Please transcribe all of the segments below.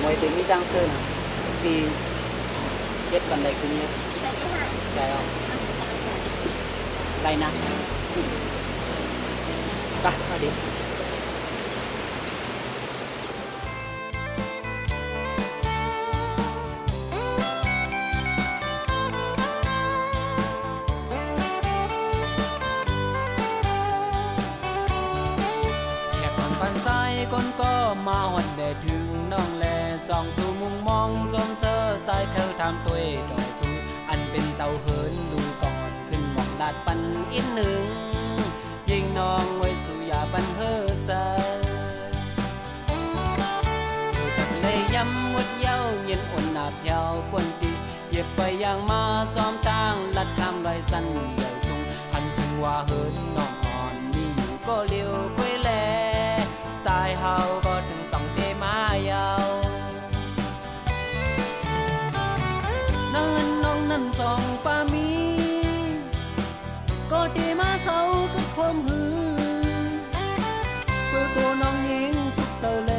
วยเป็นมีดังเซอร์นะปีเย็ดกันใดคือเนี้ยใจเอาไรนะไปมาดิปันสายคนก็มาหวันแดดถึงน้องแลส่องสู่มุมมองสมเสอสายเข้าทำตัวดอยสูอันเป็นเสาเหินดูก่อนขึ้นหมองลาดปันอินหนึ่งยิงน้องไว้สู่อย่าปันเฮอซาอยู่ตักเลยย้ำวดเย้าเย็นอ่อนหนาเพียวปนตีเย็บไปอย่างมาซ้อมตั้งลัดคำลอยสั้นใหญ่สูงหันถึงว่าเหินน้องอ่อนมีอยู่ก็เลี้ยวไปแลสายเฮาก็ถึงสองเตมายาวน้องน้องนั่นสองปามีก็เตมาเศร้าก็ความหือเพื่อตัวน้องหญิงสุขเศร้าแล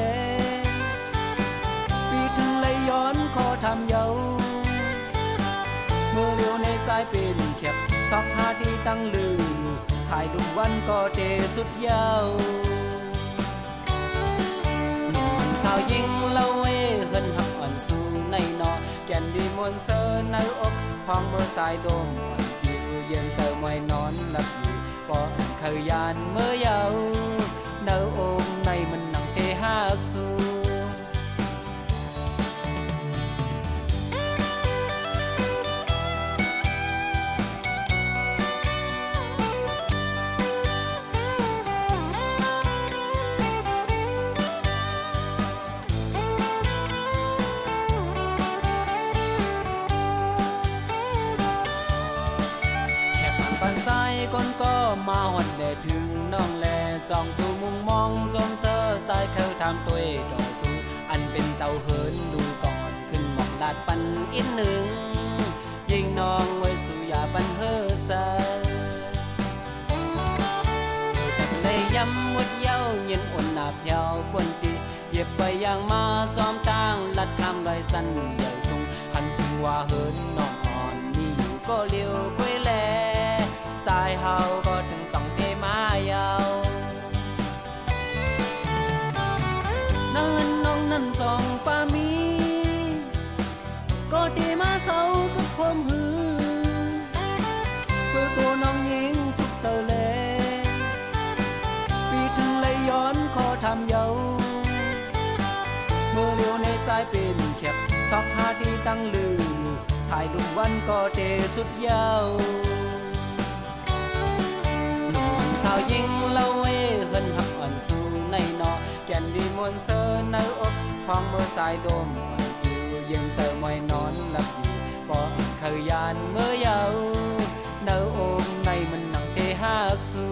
ปีถึงเลยย้อนขอทำเยาเมื่อเร็วในสายเป็นเข็บซอกหาที่ตั้งลือสายดุวันก็เตสุดยาวสาวยิงเล่าเว้เฮินหักอ่อนสู่ในนอแก่นดีมวนเซอในอกพองเมื่อสายโดมอ่อนผิวเย็นเซอไม่นอนหลับอยู่ปออันเคยยานเมื่อเยาเนื้อโอมในมันหนังเตหักสู่ปันสายคนก็มาหวันแดดถึงน้องแลส่องสู่มุมมองสมเสอสายเข้าทำตัวดอยสูอันเป็นเสาเหินดูก่อนขึ้นหมองลาดปันอินหนึ่งยิงน้องไว้สู่อย่าปันเฮอซาอยู่ตักเลยย้ำวดเย้าเย็นอ่อนหนาเพียวปนตีเย็บไปอย่างมาซ้อมตั้งลัดคำลอยสั้นใหญ่สูงหันถึงว่าเหินน้องอ่อนมีอยู่ก็เลี้ยวไปแลสายเฮาก็ถึงสองเตมายาวน้องนั่นสองปามีก็เตมาเศร้าก็ความหือเพื่อตัวน้องหญิงสุขเศร้าแลปีถึงเลยย้อนขอทำเยาเมื่อเร็วในสายเป็นเข็บซอกหาที่ตั้งลือสายดุวันก็เตสุดยาวสาวยิงเล่าเว้เฮินหักอ่อนสู่ในนอแก่นดีมวนเซอในอกพองเมื่อสายโดมอ่อนผิวเย็นเซอไม่นอนหลับอยู่ปอเคยยานเมื่อเยาเนื้อโอมในมันหนังเตหักสู่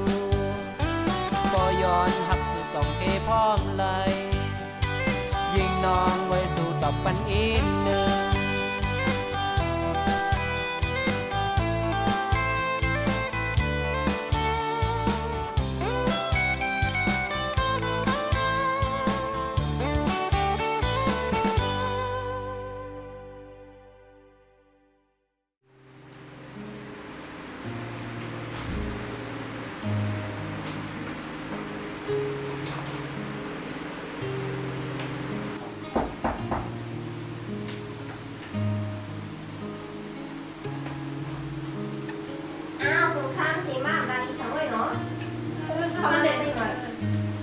ปอย้อนหักสู่สองเตพร้อมไหลยิงน้องไว้สู่ตอบปันอินหนึ่ง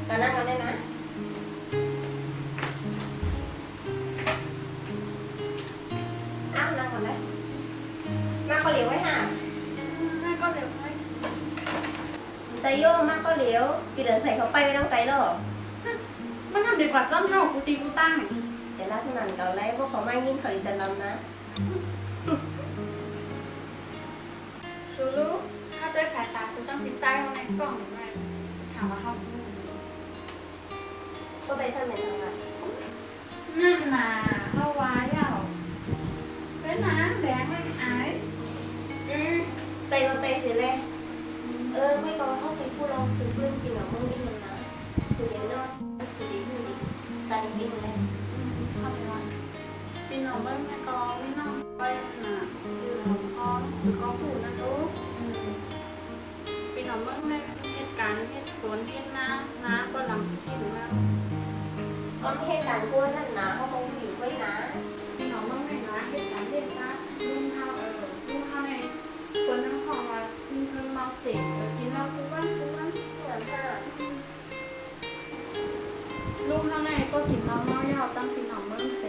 ก็นั่งกันได้นะนั่งก่อนได้มาก็เหลียวไว้ห่ามาก็เหลียวไว้ใจโย่มากก็เหลียวกี่เดือนใส่เขาไปไม่ต้องไกลหรอกมันทำดีกว่าต้นเท่ากูตีกูตั้งเจ้าหน้าสนั่นเก่าแล้วพวกเขาไม่ยิ่งเขาดิจันลำนะซูรุถ้าด้วยสายตาซูต้องปิดไส้ไว้ในกล่องไว้ถามว่าเขาก็ใจสั่นเหมือนกันอ่ะนั่นน่ะเขาวายอ่ะเป็นน้ำแดงไม่อายใจเราใจเสียเลยไม่ก็เขาเป็นผู้ลองซื้อปืนกินกับมืออีกมันนะสุดเด่นเนาะสุดดีขึ้นดีตาดีขึ้นเลยเข้าไปวัน น้องเบิ้งแม่กองนี่น้องไปน่ะชื่อของพ่อชื่อกองผูนะลูกพี่น้องเบิ้งในเหตุการณ์เหตุสวนเหตุนาก็หลังที่หรือว่า ก็ไม่ให้การกลัวนั่นนะเขาคงอยู่ไว้นะ พี่น้องเบิ้งในนะเหตุการณ์เหตุนะลุงเขาลุงเขาในคนทั้งห้องว่าเพิ่งเมาเจ็บกินเหล้าทุกวัน เหมือนค่ะ ลุงเขาในก็กินเหล้าเมายาวตั้งพี่น้องเบิ้งเส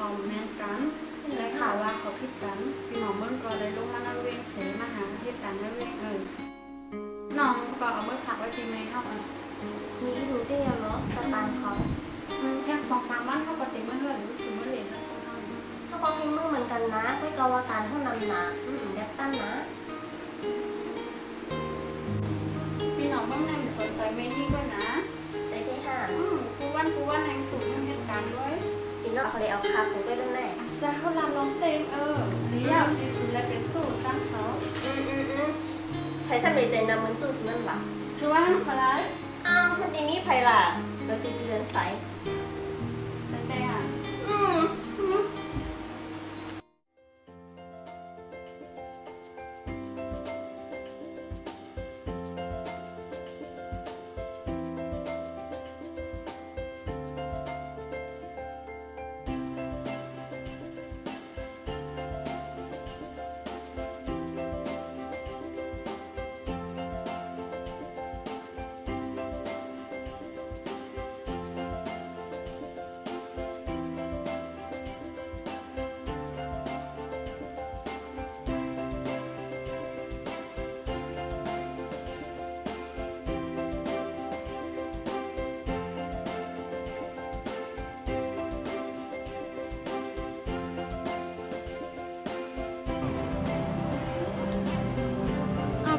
เขาแมนกันและข่าวว่าเขาผิดกันพี่น้องเบิ้งก็เลยลงมานั่งเวงเสมาหาเหตุการณ์นั่งเวงน้องก็เอาเมื่อผักไว้ปีใหม่เขามีดูเดียวเนาะจะตามเขา แค่2-3 วันเขาปฏิมาเท่าหรือสิมาเรียนแล้ว เขาก็ให้มือเหมือนกันนะไม่กว่าการเท่านั้นนะเด็บตั้นนะ พี่น้องเมื่อไงสนใจเมนี่ด้วยนะ ใจที่ห้า กูวันแองถูกเรื่องเหตุการณ์ด้วย กินแล้วเขาเลยเอาคาของตัวเรื่องแน่ แซ่เขาลานร้องเพลงเรียกที่สุดและเป็นสูตรตั้งเขา ไผ่สั่งเลยใจนำมันจูดนั่นหรอ ชื่อว่าอะไร อ้าวมันดีนี้ไผ่ล่ะเราสิเดือนใส แต่อ่ะ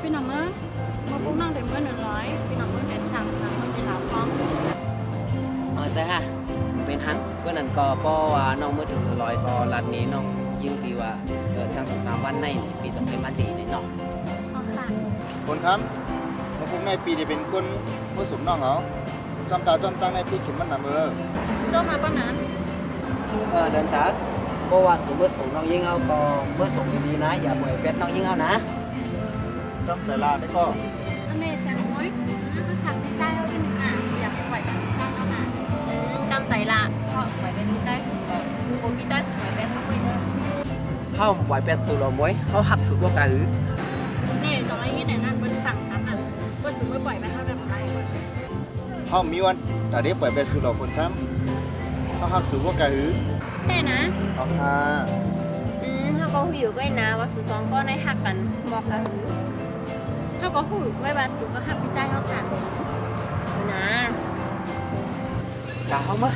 พี่น้องเมื่อมาปุ๊บนั่งแต่เมื่อ100พี่น้องเมื่อแต่สั่งเมื่อไปหลาพร้อม ใช่ฮะเป็นฮังเพื่อนนั้นก็ป้อว่าน้องเมื่อถึงลอยก็รัดนี้น้องยิ่งปีว่าทั้ง2-3 วันในนี่ปีต้องไปมาดีนี่เนาะ เอาค่ะ คนคำมาพุงในปีนี้เป็นก้นเมื่อสุมน้องเหรอจำตาจำตั้งในปีเข็นมันนำเจ้ามาป้านั้น เดินสาเพราะว่าสูงเมื่อสูงน้องยิ่งเอาก็เมื่อสูงดีๆนะอย่าป่วยเป็ดน้องยิ่งเอานะ จำใจลาได้ก็ อันนี้แซงโอ้ยผักไม่ได้เอาที่หนึ่งอ่ะอยากให้ปล่อยกันตั้งแล้วนะ จำใจละเพราะไว้เป็นพี่ใจสูงเลยกูพี่ใจสูงเลยเป็นทำไม เฮาป่วยเป็ดสู่ลมไว้เฮาหักสู่พวกกะหือ นี่ตรงนี้เนี่ยนั่นบนสั่งกันน่ะว่าสมมติปล่อยไปเท่าไหร่ของไรก่อน เฮามีวันแต่ได้ปล่อยไปสู่เราคนคำเขาหักสู่พวกกะหือ แต่นะ เอาค่ะ เขาก็หิวก็นะว่าสุซองก็ได้หักกันบอกค่ะหือ ถ้าก็พูดไว้ว่าสุก็หักพี่จ้างเขาถาม นะ กะเฮามา